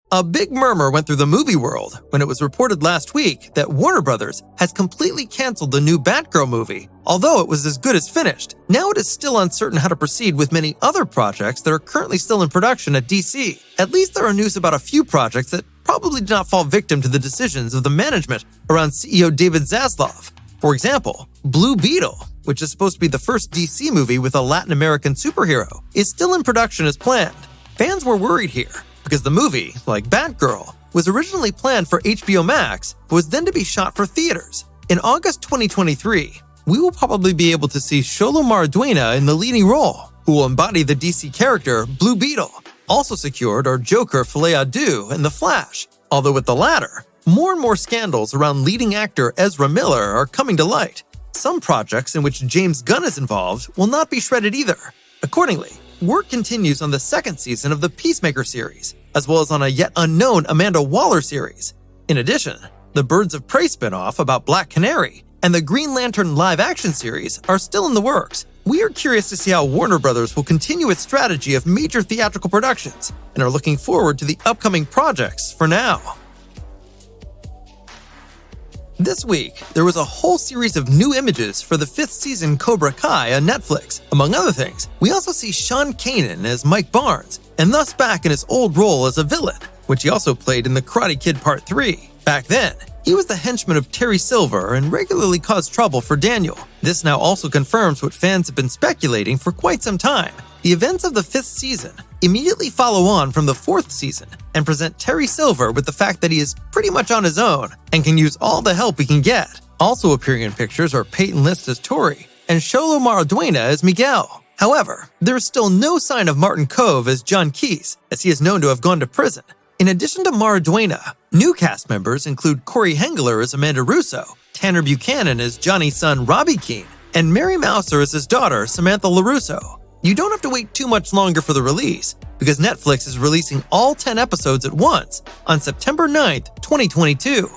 A big murmur went through the movie world when it was reported last week that Warner Brothers has completely canceled the new Batgirl movie. Although it was as good as finished, now it is still uncertain how to proceed with many other projects that are currently still in production at DC. At least there are news about a few projects that probably did not fall victim to the decisions of the management around CEO David Zaslav. For example, Blue Beetle, which is supposed to be the first DC movie with a Latin American superhero, is still in production as planned. Fans were worried here, because the movie, like Batgirl, was originally planned for HBO Max, but was then to be shot for theaters. In August 2023, we will probably be able to see Xolo Maridueña in the leading role, who will embody the DC character Blue Beetle. Also secured are Joker Folia Adu and The Flash, although with the latter, more and more scandals around leading actor Ezra Miller are coming to light. Some projects in which James Gunn is involved will not be shredded either. Accordingly, work continues on the second season of the Peacemaker series, as well as on a yet unknown Amanda Waller series. In addition, the Birds of Prey spinoff about Black Canary and the Green Lantern live-action series are still in the works. We are curious to see how Warner Brothers will continue its strategy of major theatrical productions and are looking forward to the upcoming projects for now. This week, there was a whole series of new images for the 5th season Cobra Kai on Netflix. Among other things, we also see Sean Kanan as Mike Barnes, and thus back in his old role as a villain, which he also played in The Karate Kid Part 3. Back then, he was the henchman of Terry Silver and regularly caused trouble for Daniel. This now also confirms what fans have been speculating for quite some time. The events of the 5th season immediately follow on from the 4th season and present Terry Silver with the fact that he is pretty much on his own and can use all the help he can get. Also appearing in pictures are Peyton List as Tori and Xolo Maridueña as Miguel. However, there is still no sign of Martin Kove as John Keese, as he is known to have gone to prison. In addition to Maridueña, new cast members include Corey Hengler as Amanda Russo, Tanner Buchanan as Johnny's son Robbie Keene, and Mary Mouser as his daughter Samantha LaRusso. You don't have to wait too much longer for the release, because Netflix is releasing all 10 episodes at once on September 9th, 2022.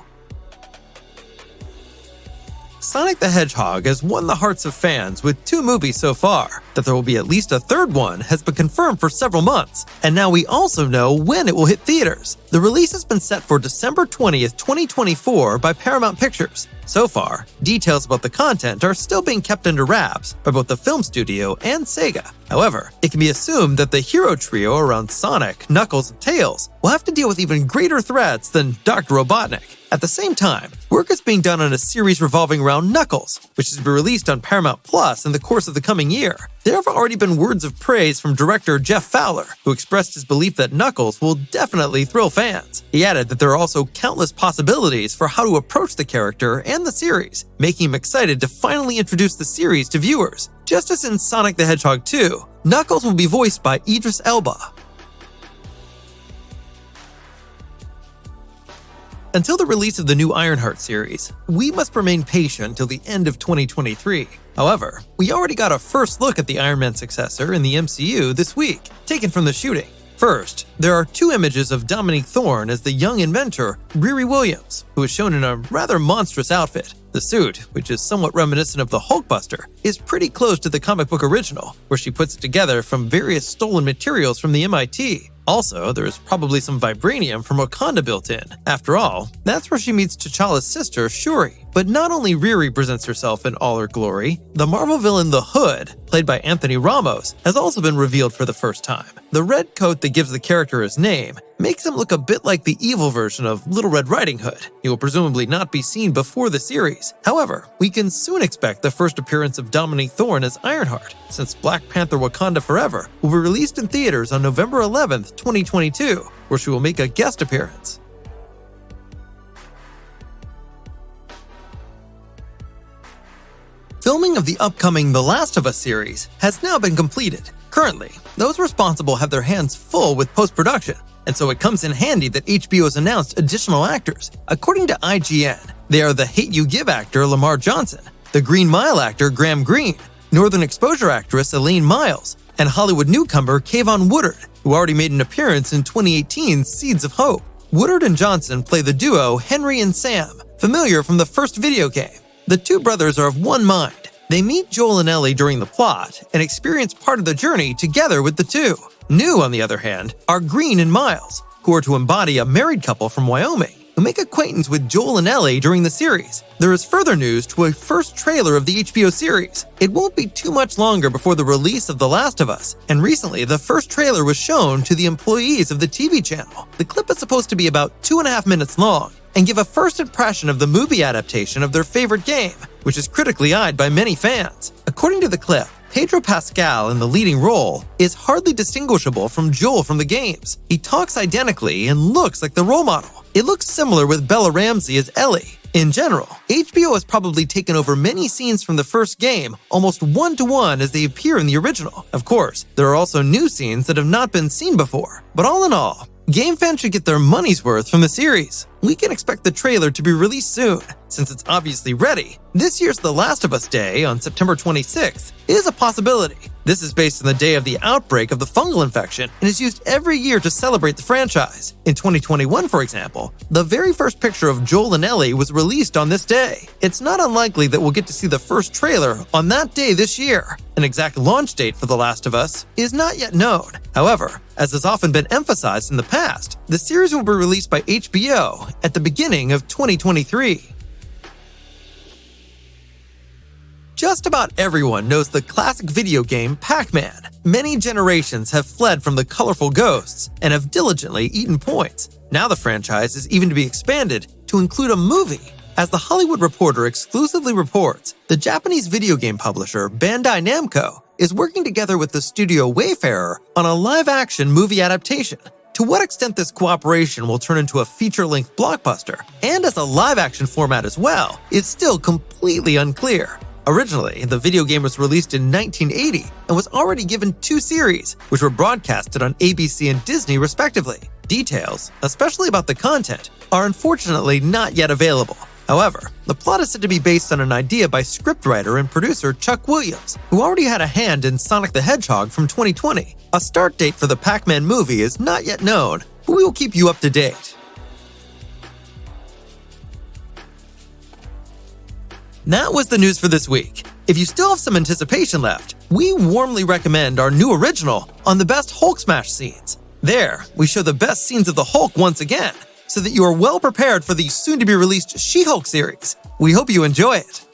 Sonic the Hedgehog has won the hearts of fans with 2 movies so far. That there will be at least a 3rd one has been confirmed for several months, and now we also know when it will hit theaters. The release has been set for December 20th, 2024 by Paramount Pictures. So far, details about the content are still being kept under wraps by both the film studio and Sega. However, it can be assumed that the hero trio around Sonic, Knuckles, and Tails will have to deal with even greater threats than Dr. Robotnik. At the same time, work is being done on a series revolving around Knuckles, which is to be released on Paramount Plus in the course of the coming year. There have already been words of praise from director Jeff Fowler, who expressed his belief that Knuckles will definitely thrill fans. He added that there are also countless possibilities for how to approach the character and the series, making him excited to finally introduce the series to viewers. Just as in Sonic the Hedgehog 2, Knuckles will be voiced by Idris Elba. Until the release of the new Ironheart series, we must remain patient till the end of 2023. However, we already got a first look at the Iron Man successor in the MCU this week, taken from the shooting. First, there are 2 images of Dominique Thorne as the young inventor, Riri Williams, who is shown in a rather monstrous outfit. The suit, which is somewhat reminiscent of the Hulkbuster, is pretty close to the comic book original, where she puts it together from various stolen materials from the MIT. Also, there is probably some vibranium from Wakanda built in. After all, that's where she meets T'Challa's sister, Shuri. But not only Riri presents herself in all her glory, the Marvel villain The Hood, played by Anthony Ramos, has also been revealed for the first time. The red coat that gives the character his name makes him look a bit like the evil version of Little Red Riding Hood. He will presumably not be seen before the series. However, we can soon expect the first appearance of Dominique Thorne as Ironheart, since Black Panther Wakanda Forever will be released in theaters on November 11th, 2022, where she will make a guest appearance. Filming of the upcoming The Last of Us series has now been completed. Currently, those responsible have their hands full with post-production, and so it comes in handy that HBO has announced additional actors. According to IGN, they are the Hate U Give actor Lamar Johnson, the Green Mile actor Graham Greene, Northern Exposure actress Elaine Miles, and Hollywood newcomer Kayvon Woodard, who already made an appearance in 2018's Seeds of Hope. Woodard and Johnson play the duo Henry and Sam, familiar from the first video game. The 2 brothers are of one mind. They meet Joel and Ellie during the plot and experience part of the journey together with the 2. New, on the other hand, are Greene and Miles. who are to embody a married couple from Wyoming who make acquaintance with Joel and Ellie during the series. There is further news to a first trailer of the HBO series. It won't be too much longer before the release of The Last of Us, and recently the first trailer was shown to the employees of the TV channel. The clip is supposed to be about 2.5 minutes long and give a first impression of the movie adaptation of their favorite game, which is critically eyed by many fans. According to the clip, Pedro Pascal in the leading role is hardly distinguishable from Joel from the games. He talks identically and looks like the role model. It looks similar with Bella Ramsey as Ellie. In general, HBO has probably taken over many scenes from the first game almost one-to-one as they appear in the original. Of course, there are also new scenes that have not been seen before. But all in all, game fans should get their money's worth from the series. We can expect the trailer to be released soon, since it's obviously ready. This year's The Last of Us Day on September 26th is a possibility. This is based on the day of the outbreak of the fungal infection and is used every year to celebrate the franchise. In 2021, for example, the very first picture of Joel and Ellie was released on this day. It's not unlikely that we'll get to see the first trailer on that day this year. An exact launch date for The Last of Us is not yet known. However, as has often been emphasized in the past, the series will be released by HBO at the beginning of 2023. Just about everyone knows the classic video game Pac Man. Many generations have fled from the colorful ghosts and have diligently eaten points. Now the franchise is even to be expanded to include a movie. As The Hollywood Reporter exclusively reports, the Japanese video game publisher Bandai Namco is working together with the studio Wayfarer on a live-action movie adaptation. To what extent this cooperation will turn into a feature-length blockbuster, and as a live-action format as well, is still completely unclear. Originally, the video game was released in 1980 and was already given 2 series, which were broadcasted on ABC and Disney respectively. Details, especially about the content, are unfortunately not yet available. However, the plot is said to be based on an idea by scriptwriter and producer Chuck Williams, who already had a hand in Sonic the Hedgehog from 2020. A start date for the Pac Man movie is not yet known, but we will keep you up to date. That was the news for this week. If you still have some anticipation left, we warmly recommend our new original on the best Hulk smash scenes. There, we show the best scenes of the Hulk once again, so that you are well prepared for the soon-to-be-released She-Hulk series. We hope you enjoy it.